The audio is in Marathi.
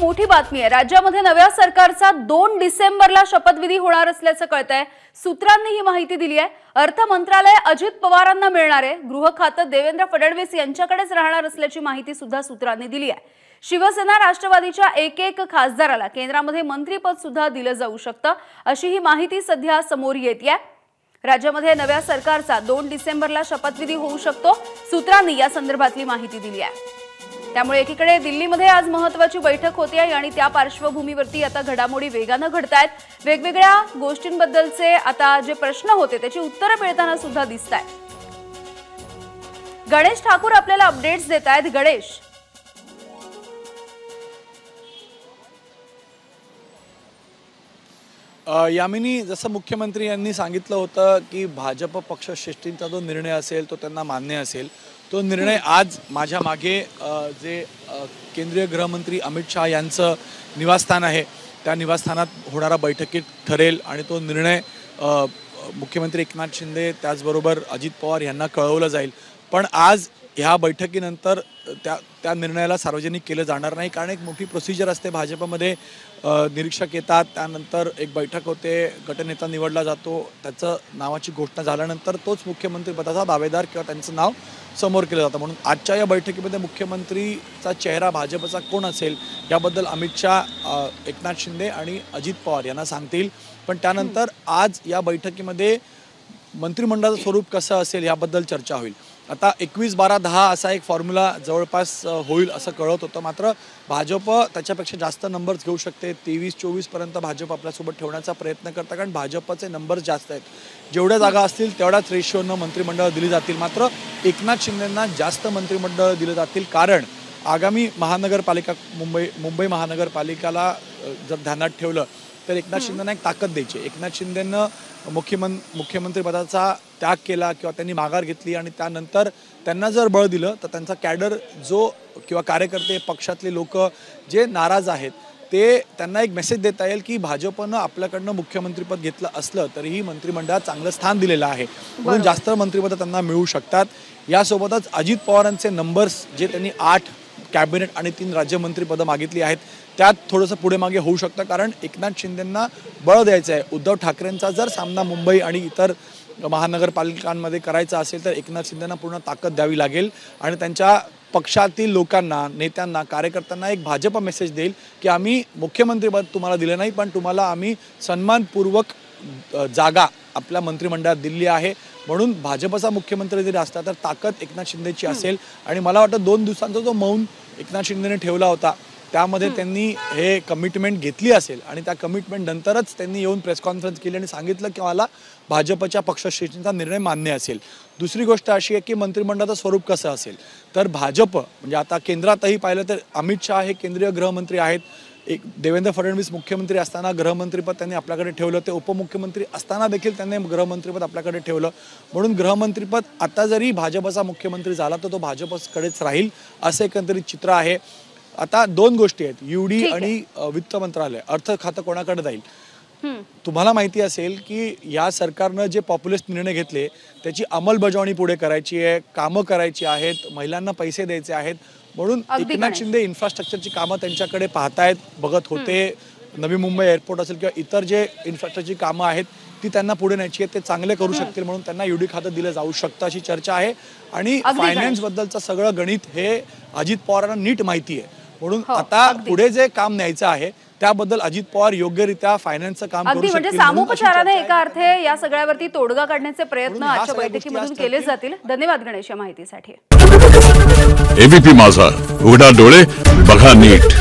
मोठी बातमी आहे। राज्यामध्ये नव्या सरकारचा 2 डिसेंबरला शपथविधी होणार असल्याचं कळतंय। सूत्रांनी ही माहिती दिली आहे। अर्थ मंत्रालय अजित पवारांना मिळणार आहे। गृह खातं देवेंद्र फडणवीस यांच्याकडेच राहणार असल्याची माहिती सुद्धा सूत्रांनी दिली आहे। शिवसेना राष्ट्रवादीच्या एक खासदाराला केंद्रामध्ये मंत्रीपद सुद्धा दिलं जाऊ शकतं, अशी ही माहिती सध्या समोर येतेय। राज्यामध्ये नव्या सरकारचा 2 डिसेंबरला शपथविधी होऊ शकतो, सूत्रांनी या संदर्भातली माहिती दिली आहे। त्यामुळे एकीकडे दिल्लीमध्ये आज महत्त्वाची बैठक होते आणि त्या पार्श्वभूमीवरती आता घडामोडी वेगाने घडतायत। वेगवेगळ्या गोष्टींबद्दलचे आता जे प्रश्न होते त्याची उत्तरे मिळताना सुद्धा दिसतायत। गणेश ठाकूर आपल्याला अपडेट्स देत आहेत। गणेश, यामिनी, जसं मुख्यमंत्री यांनी सांगितलं होतं की भाजप पक्षश्रेष्ठींचा जो निर्णय असेल तो त्यांना मान्य असेल, तो निर्णय आज माझ्या मागे जे केंद्रीय गृहमंत्री अमित शाह यांचं निवासस्थान आहे त्या निवासस्थानात होणारा बैठकीत ठरेल आणि तो निर्णय मुख्यमंत्री एकनाथ शिंदे त्याचबरोबर अजित पवार यांना कळवलं जाईल। पण आज ह्या बैठकीनंतर त्या निर्णयाला सार्वजनिक केलं जाणार नाही, कारण एक मोठी प्रोसिजर असते भाजपमध्ये। निरीक्षक येतात, त्यानंतर एक बैठक होते, गटनेता निवडला जातो, त्याचं नावाची घोषणा झाल्यानंतर तोच मुख्यमंत्रीपदाचा दावेदार किंवा त्यांचं नाव समोर केलं जातं। म्हणून आजच्या या बैठकीमध्ये मुख्यमंत्रीचा चेहरा भाजपचा कोण असेल याबद्दल अमित शाह, एकनाथ शिंदे आणि अजित पवार यांना सांगतील। पण त्यानंतर आज या बैठकीमध्ये मंत्रिमंडळाचं स्वरूप कसं असेल याबद्दल चर्चा होईल। आता 21-12-10 असा एक फॉर्म्युला जवळपास होईल असं कळत होतं, मात्र भाजप त्याच्यापेक्षा जास्त नंबर्स घेऊ शकते। 23-24 पर्यंत भाजप आपल्यासोबत ठेवण्याचा प्रयत्न करतात, कारण भाजपचे नंबर्स जास्त आहेत। जेवढ्या जागा असतील तेवढ्याच रेशिओनं मंत्रिमंडळ दिली जातील। मात्र एकनाथ शिंदेंना जास्त मंत्रिमंडळ दिले जातील, कारण आगामी महानगरपालिका मुंबई महानगरपालिकाला जर ध्यानात ठेवलं तर एकनाथ शिंदेंना एक ताकद द्यायची। एकनाथ शिंदेंना मुख्यमंत्रीपदाचा त्याग केला किंवा त्यांनी माघार घेतली आणि त्यानंतर त्यांना जर बळ दिलं तर त्यांचा कॅडर जो किंवा कार्यकर्ते, पक्षातले लोक जे नाराज आहेत ते त्यांना एक मेसेज देता येईल की भाजपनं आपल्याकडनं मुख्यमंत्रीपद घेतलं असलं तरीही मंत्रिमंडळात चांगलं स्थान दिलेलं आहे, म्हणून जास्त मंत्रिपद त्यांना मिळू शकतात। यासोबतच अजित पवारांचे नंबर्स जे त्यांनी 8 कॅबिनेट आणि 3 राज्यमंत्रीपदं मागितली आहेत त्यात थोडंसं पुढे मागे होऊ शकतं, कारण एकनाथ शिंदेंना बळ द्यायचं आहे। उद्धव ठाकरेंचा जर सामना मुंबई आणि इतर महानगरपालिकांमध्ये करायचा असेल तर एकनाथ शिंदेंना पूर्ण ताकद द्यावी लागेल आणि त्यांच्या पक्षातील लोकांना, नेत्यांना, कार्यकर्त्यांना एक भाजप मेसेज देईल की आम्ही मुख्यमंत्रीपद तुम्हाला दिलं नाही, पण तुम्हाला आम्ही सन्मानपूर्वक जागा आपल्या मंत्रिमंडळात दिली आहे। म्हणून भाजपचा मुख्यमंत्री जरी असला तर ताकद एकनाथ शिंदेची असेल। आणि मला वाटतं 2 दिवसांचा जो मौन एकनाथ शिंदेने ठेवला होता त्यामध्ये त्यांनी हे कमिटमेंट घेतली असेल आणि त्या कमिटमेंट नंतरच त्यांनी येऊन प्रेस कॉन्फरन्स केली आणि सांगितलं की मला भाजपच्या पक्षश्रेष्ठींचा निर्णय मान्य असेल। दुसरी गोष्ट अशी आहे की मंत्रिमंडळाचं स्वरूप कसं असेल, तर भाजप म्हणजे आता केंद्रातही पाहिलं तर अमित शाह हे केंद्रीय गृहमंत्री आहेत। एक देवेंद्र फडणवीस मुख्यमंत्री असताना गृहमंत्रीपद त्यांनी आपल्याकडे ठेवलं, ते उपमुख्यमंत्री असताना देखील त्यांनी गृहमंत्रीपद आपल्याकडे ठेवलं। म्हणून गृहमंत्रीपद आता जरी भाजपचा मुख्यमंत्री झाला तर तो भाजपकडेच राहील असं एकंदरीत चित्र आहे। आता 2 गोष्टी आहेत, यूडी आणि वित्त मंत्रालय, अर्थ खातं कोणाकडे जाईल। तुम्हाला माहिती असेल की या सरकारनं जे पॉप्युलिस्ट निर्णय घेतले त्याची अंमलबजावणी पुढे करायची आहे, कामं करायची आहेत, महिलांना पैसे द्यायचे आहेत। म्हणून एकनाथ शिंदे इन्फ्रास्ट्रक्चरची कामं त्यांच्याकडे पाहतायत, बघत होते। नवी मुंबई एअरपोर्ट असेल किंवा इतर जे इन्फ्रास्ट्रक्चरची कामं आहेत ती त्यांना पुढे न्यायची आहेत, ते चांगले करू शकतील, म्हणून त्यांना यूडी खातं दिलं जाऊ शकतं अशी चर्चा आहे। आणि फायनान्स बद्दलचं सगळं गणित हे अजित पवारांना नीट माहिती आहे, म्हणून आता पुढे जे काम न्यायचं आहे त्याबद्दल अजित पवार योग्यरित्या फायनान्सचं काम करू शकतील। म्हणजे सामोपचाराने एका अर्थी या सगळ्यावरती तोडगा काढण्याचे प्रयत्न आजच्या बैठकीमधून केले जातील। धन्यवाद गणेश या माहितीसाठी। एबीपी माझा, उघडा डोळे बघा नीट।